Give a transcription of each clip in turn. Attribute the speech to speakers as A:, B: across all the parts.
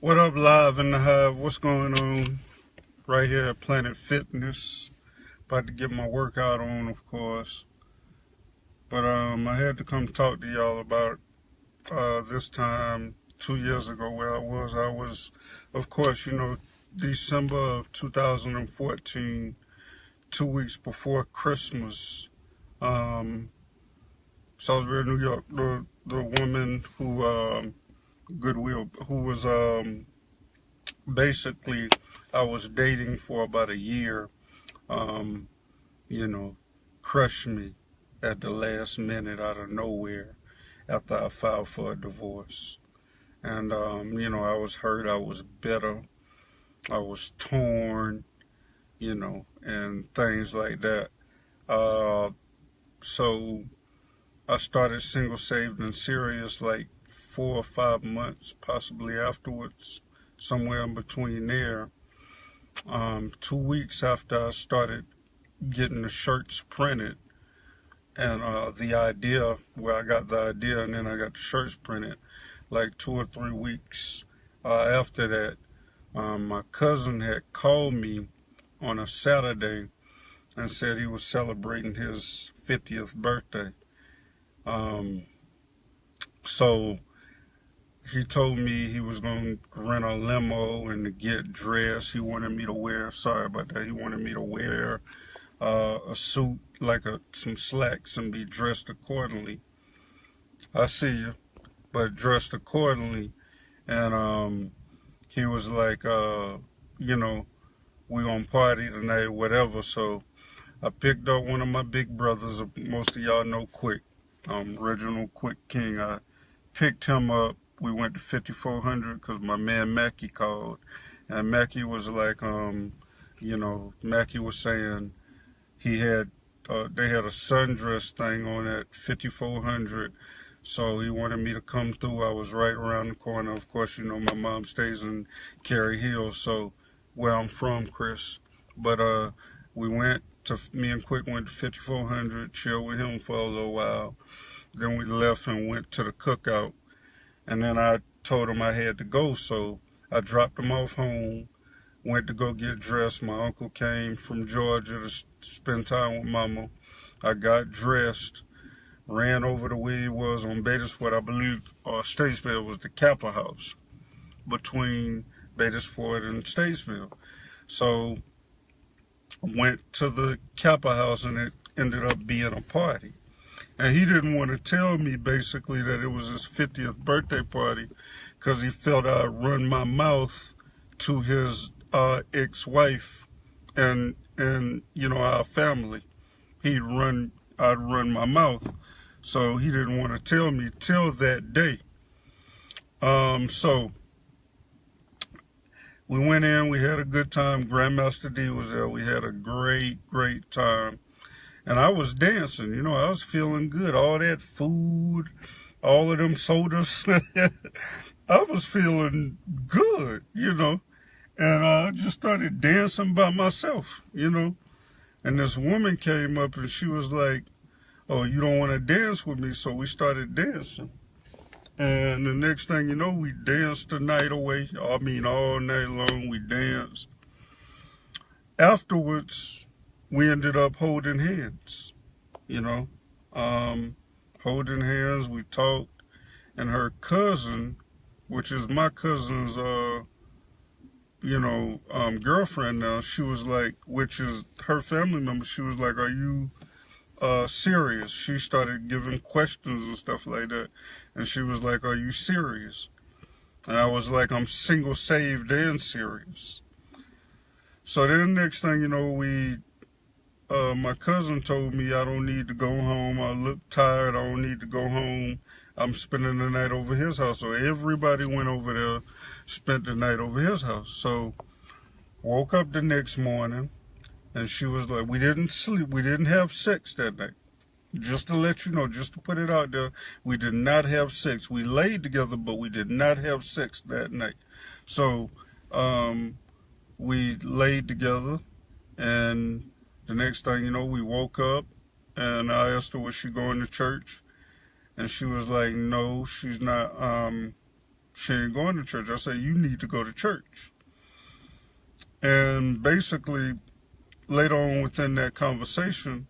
A: What up, Live in the Hive? What's going on right here at Planet Fitness? About to get my workout on, of course. But I had to come talk to y'all about this time 2 years ago where I was. Of course, December of 2014, 2 weeks before Christmas. Um, Salisbury, New York. The woman who Goodwill, who was basically I was dating for about a year, um, you know, crushed me at the last minute out of nowhere after I filed for a divorce. And, I was hurt, I was bitter, I was torn, and things like that. Uh, so I started Single, Saved, and Serious like 4 or 5 months, possibly afterwards, somewhere in between there. 2 weeks after I started getting the shirts printed, and the idea, where I got the idea and then I got the shirts printed, like 2 or 3 weeks after that, my cousin had called me on a Saturday and said he was celebrating his 50th birthday. Um, so he told me he was going to rent a limo and to get dressed. He wanted me to wear, sorry about that, he wanted me to wear a suit, like some slacks, and be dressed accordingly. I see you, but dressed accordingly. And he was like, we gonna party tonight, whatever. So I picked up one of my big brothers. Most of y'all know Quick, Reginald Quick King. I picked him up. We went to 5400 because my man Mackie called, and Mackie was like, Mackie was saying they had a sundress thing on at 5400, so he wanted me to come through. I was right around the corner. Of course, my mom stays in Cary Hills, so where I'm from, Chris. But me and Quick went to 5400, chilled with him for a little while. Then we left and went to the cookout, and then I told him I had to go, so I dropped him off home. Went to go get dressed. My uncle came from Georgia to spend time with Mama. I got dressed, ran over to where he was on Betasport, I believe, or Statesville was the Kappa House between Betasport and Statesville. So went to the Kappa House, and it ended up being a party. And he didn't want to tell me basically that it was his 50th birthday party because he felt I'd run my mouth to his ex-wife and our family. I'd run my mouth, so he didn't want to tell me till that day. So we went in, we had a good time. Grandmaster D was there. We had a great time, and I was dancing. I was feeling good. All that food, all of them sodas. I was feeling good, And I just started dancing by myself, And this woman came up and she was like, "Oh, you don't want to dance with me?" So we started dancing. And the next thing you know, we danced the night away. I mean, all night long we danced. Afterwards, we ended up holding hands, you know. Holding hands, we talked. And her cousin, which is my cousin's girlfriend now, she was like, which is her family member, she was like, "Are you serious?" She started giving questions and stuff like that. And she was like, "Are you serious?" And I was like, "I'm single, saved, and serious." So then next thing you know, my cousin told me I don't need to go home. I look tired. I don't need to go home. I'm spending the night over his house. So everybody went over there, spent the night over his house. So woke up the next morning, and she was like, "We didn't sleep. We didn't have sex that night. Just to let you know, just to put it out there, we did not have sex. We laid together, but we did not have sex that night." So we laid together, and the next thing you know, we woke up, and I asked her, was she going to church? And she was like, "No, she's not. she ain't going to church. I said, you need to go to church. And basically, later on within that conversation,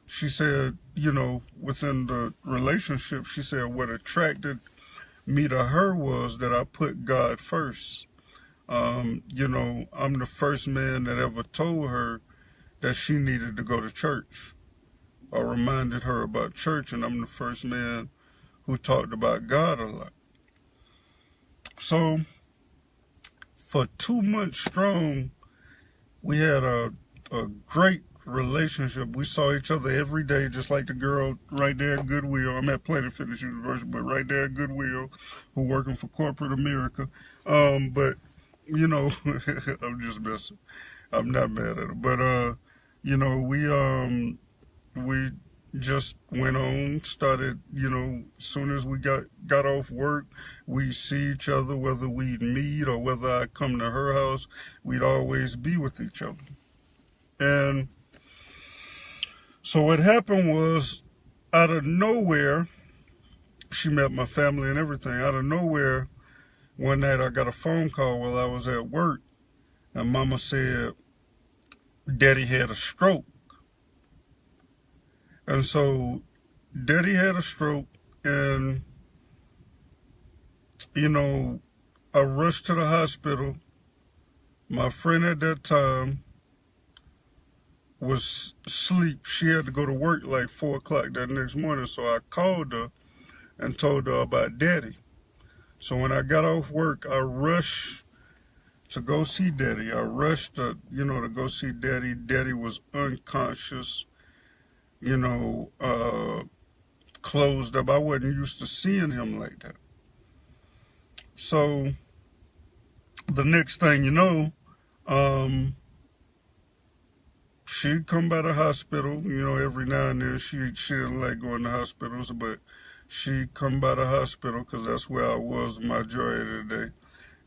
A: she said, you know, within the relationship, she said what attracted me to her was that I put God first. You know, I'm the first man that ever told her that she needed to go to church or reminded her about church, and I'm the first man who talked about God a lot. So for 2 months strong, we had a great relationship. We saw each other every day, just like the girl right there at Goodwill. I'm at Planet Fitness University, but right there at Goodwill, who working for corporate America. But, you know, I'm just messing. I'm not mad at her. But, you know, we just went on, started, you know, as soon as we got off work, we see each other, whether we'd meet or whether I come to her house, we'd always be with each other. And so what happened was, out of nowhere, she met my family and everything. Out of nowhere, one night I got a phone call while I was at work, and Mama said, Daddy had a stroke. And so Daddy had a stroke, and, you know, I rushed to the hospital. My friend at that time was asleep. She had to go to work like 4 o'clock that next morning. So I called her and told her about Daddy. So when I got off work, I rushed to go see Daddy. I rushed to, you know, to go see Daddy. Daddy was unconscious, you know, closed up. I wasn't used to seeing him like that. So the next thing you know, she'd come by the hospital, you know, every now and then. She didn't like going to hospitals, but she'd come by the hospital because that's where I was the majority of the day.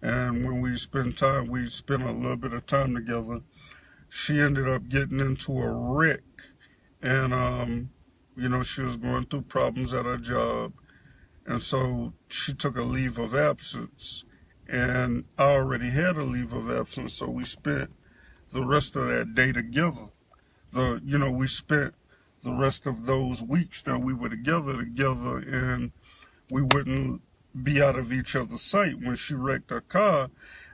A: And when we spend time, we spent a little bit of time together. She ended up getting into a wreck, and, you know, she was going through problems at her job. And so she took a leave of absence, and I already had a leave of absence, so we spent the rest of that day together. You know, we spent the rest of those weeks that we were together, and we wouldn't be out of each other's sight. When she wrecked her car,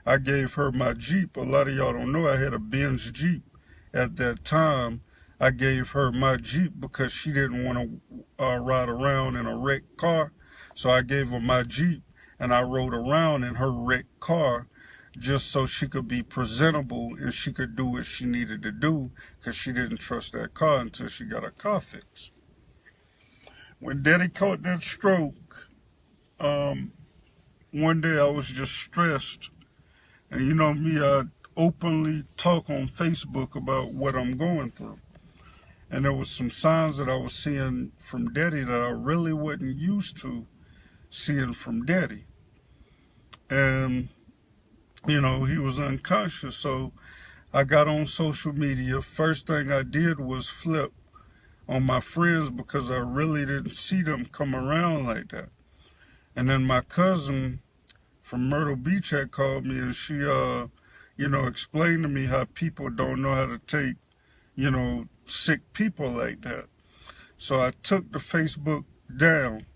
A: I gave her my Jeep. A lot of y'all don't know I had a Benz Jeep at that time. I gave her my Jeep because she didn't want to ride around in a wrecked car. So I gave her my Jeep, and I rode around in her wrecked car just so she could be presentable and she could do what she needed to do, because she didn't trust that car until she got her car fixed. When Daddy caught that stroke, one day I was just stressed. And you know me, I openly talk on Facebook about what I'm going through. And there was some signs that I was seeing from Daddy that I really wasn't used to seeing from Daddy. And, you know, he was unconscious. So I got on social media. First thing I did was flip on my friends because I really didn't see them come around like that. And then my cousin from Myrtle Beach had called me, and she, you know, explained to me how people don't know how to take, you know, sick people like that. So I took the Facebook down.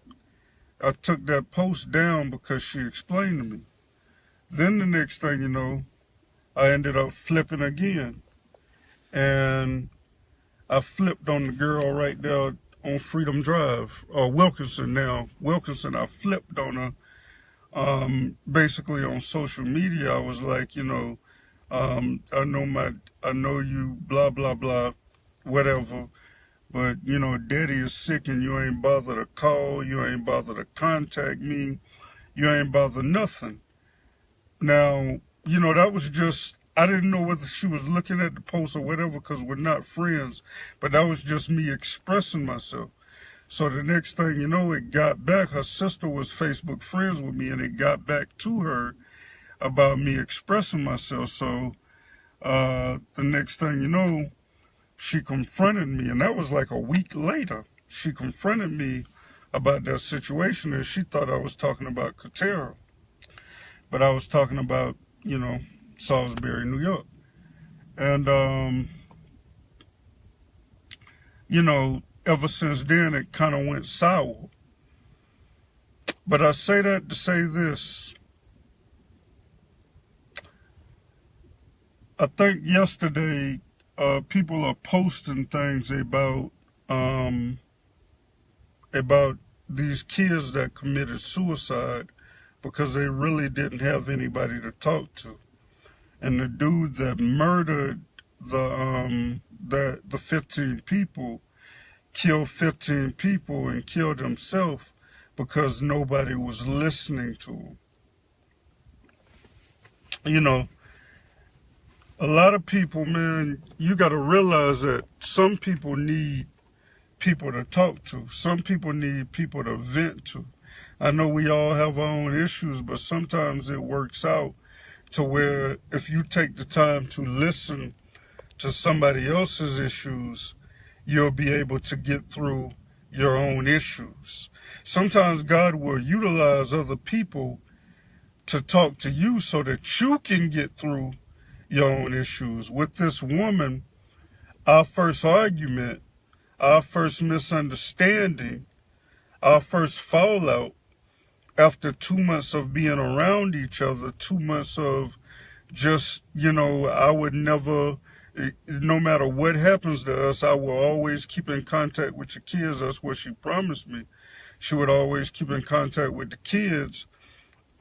A: I took that post down because she explained to me. Then the next thing you know, I ended up flipping again. And I flipped on the girl right there on Freedom Drive, or Wilkinson now. Wilkinson, I flipped on her. Basically on social media, I was like, you know, I know you, blah, blah, blah, whatever. But, you know, Daddy is sick and you ain't bothered to call, you ain't bothered to contact me, you ain't bothered nothing. Now, you know, that was just, I didn't know whether she was looking at the post or whatever, because we're not friends, but that was just me expressing myself. So the next thing you know, it got back. Her sister was Facebook friends with me, and it got back to her about me expressing myself. So the next thing you know, she confronted me, and that was like a week later. She confronted me about that situation, and she thought I was talking about Katera. but I was talking about, Salisbury, New York. And, ever since then, it kind of went sour. But I say that to say this. I think yesterday, people are posting things about these kids that committed suicide because they really didn't have anybody to talk to. And the dude that murdered the 15 people killed 15 people and killed himself because nobody was listening to him. A lot of people, man, you got to realize that some people need people to talk to. Some people need people to vent to. I know we all have our own issues, but sometimes it works out to where if you take the time to listen to somebody else's issues, you'll be able to get through your own issues. Sometimes God will utilize other people to talk to you so that you can get through your own issues. With this woman, our first argument, our first misunderstanding, our first fallout, after 2 months of being around each other, 2 months of just, I would never, no matter what happens to us, I will always keep in contact with your kids. That's what she promised me. She would always keep in contact with the kids.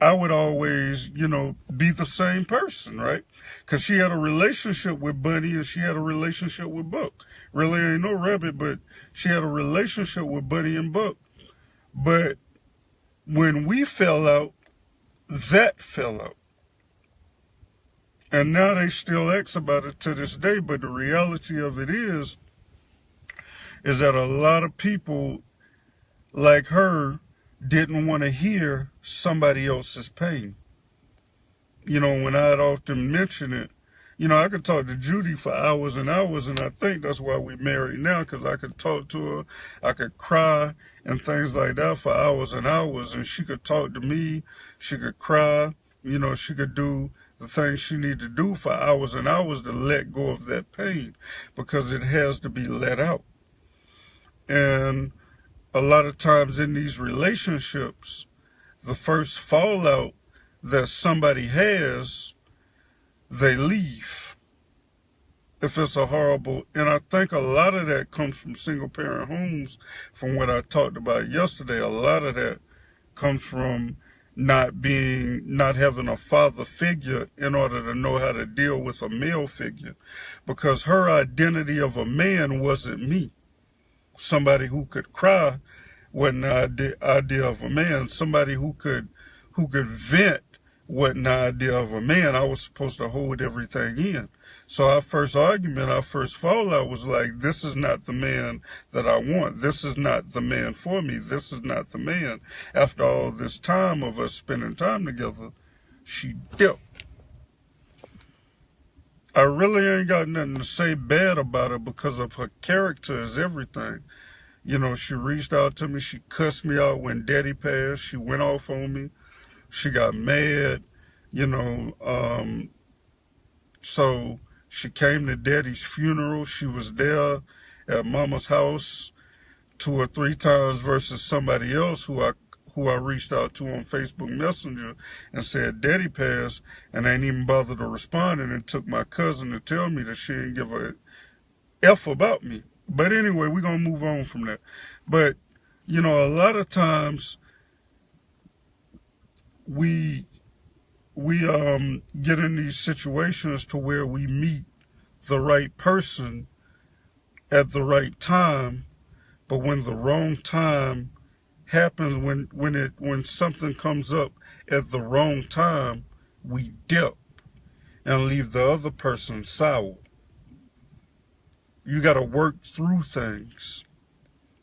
A: I would always, be the same person, right? Because she had a relationship with Bunny and she had a relationship with Buck. Really ain't no rabbit, but she had a relationship with Bunny and Buck. But when we fell out, that fell out. And now they still ask about it to this day, but the reality of it is that a lot of people like her didn't want to hear somebody else's pain. When I'd often mention it, I could talk to Judy for hours and hours, and I think that's why we're married now, because I could talk to her, I could cry and things like that for hours and hours, and she could talk to me, she could cry, she could do the things she needed to do for hours and hours to let go of that pain, because it has to be let out. And a lot of times in these relationships, the first fallout that somebody has, they leave. If it's a horrible, and I think a lot of that comes from single parent homes, from what I talked about yesterday. A lot of that comes from not having a father figure in order to know how to deal with a male figure, because her identity of a man wasn't me. Somebody who could cry wasn't the idea of a man. Somebody who could vent wasn't the idea of a man. I was supposed to hold everything in. So our first argument, our first fallout was like, this is not the man that I want. This is not the man for me. This is not the man. After all this time of us spending time together, she dipped. I really ain't got nothing to say bad about her because of her character is everything. She reached out to me. She cussed me out when Daddy passed. She went off on me. She got mad, so she came to Daddy's funeral. She was there at Mama's house 2 or 3 times versus somebody else who I reached out to on Facebook Messenger and said Daddy passed, and I ain't even bothered to respond, and it took my cousin to tell me that she didn't give a F about me. But anyway, we're going to move on from that. But, a lot of times we get in these situations to where we meet the right person at the right time, but when the wrong time happens, when something comes up at the wrong time, we dip and leave the other person sour. You got to work through things.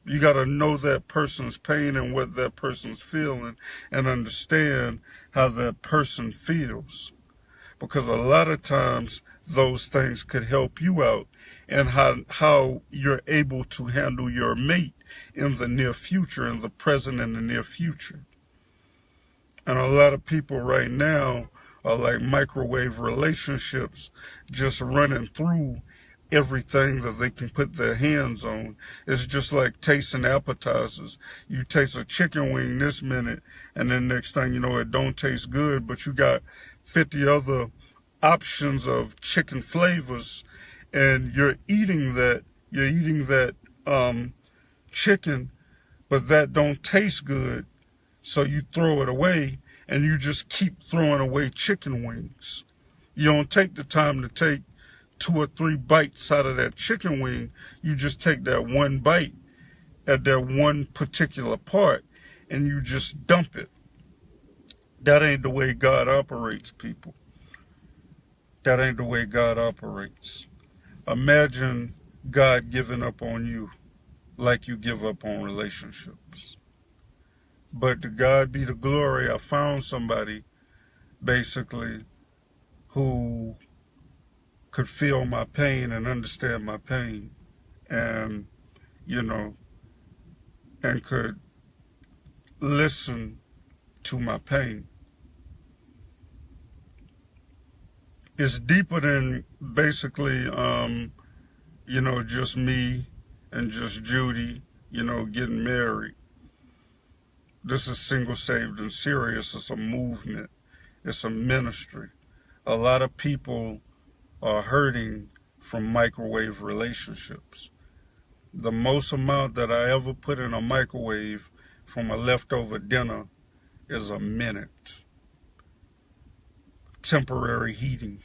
A: You got to know that person's pain and what that person's feeling and understand how that person feels. Because a lot of times those things could help you out and how you're able to handle your mate in the near future, in the present and the near future. And a lot of people right now are like microwave relationships, just running through everything that they can put their hands on. It's just like tasting appetizers. You taste a chicken wing this minute, and then next thing you know, it don't taste good, but you got 50 other options of chicken flavors, and you're eating that chicken, but that don't taste good, so you throw it away, and you just keep throwing away chicken wings. You don't take the time to take 2 or 3 bites out of that chicken wing. You just take that one bite at that one particular part, and you just dump it. That ain't the way God operates, people. That ain't the way God operates. Imagine God giving up on you like you give up on relationships. But to God be the glory, I found somebody basically who could feel my pain and understand my pain, and, you know, and could listen to my pain. It's deeper than basically, you know, just me and just Judy, you know, getting married. This is Single, Saved, and Serious. It's a movement. It's a ministry. A lot of people are hurting from microwave relationships. The most amount that I ever put in a microwave from a leftover dinner is a minute. Temporary heating.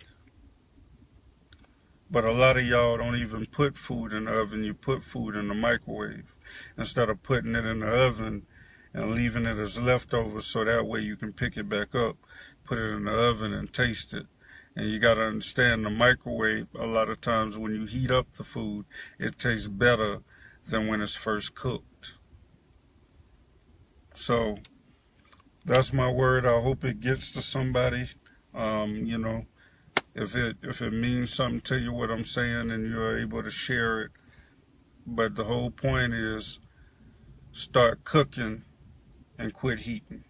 A: But a lot of y'all don't even put food in the oven. You put food in the microwave instead of putting it in the oven and leaving it as leftovers, so that way you can pick it back up, put it in the oven and taste it. And you got to understand, the microwave, a lot of times when you heat up the food, it tastes better than when it's first cooked. So that's my word. I hope it gets to somebody. You know, if it means something to you, what I'm saying, and you're able to share it. But the whole point is, start cooking and quit heating.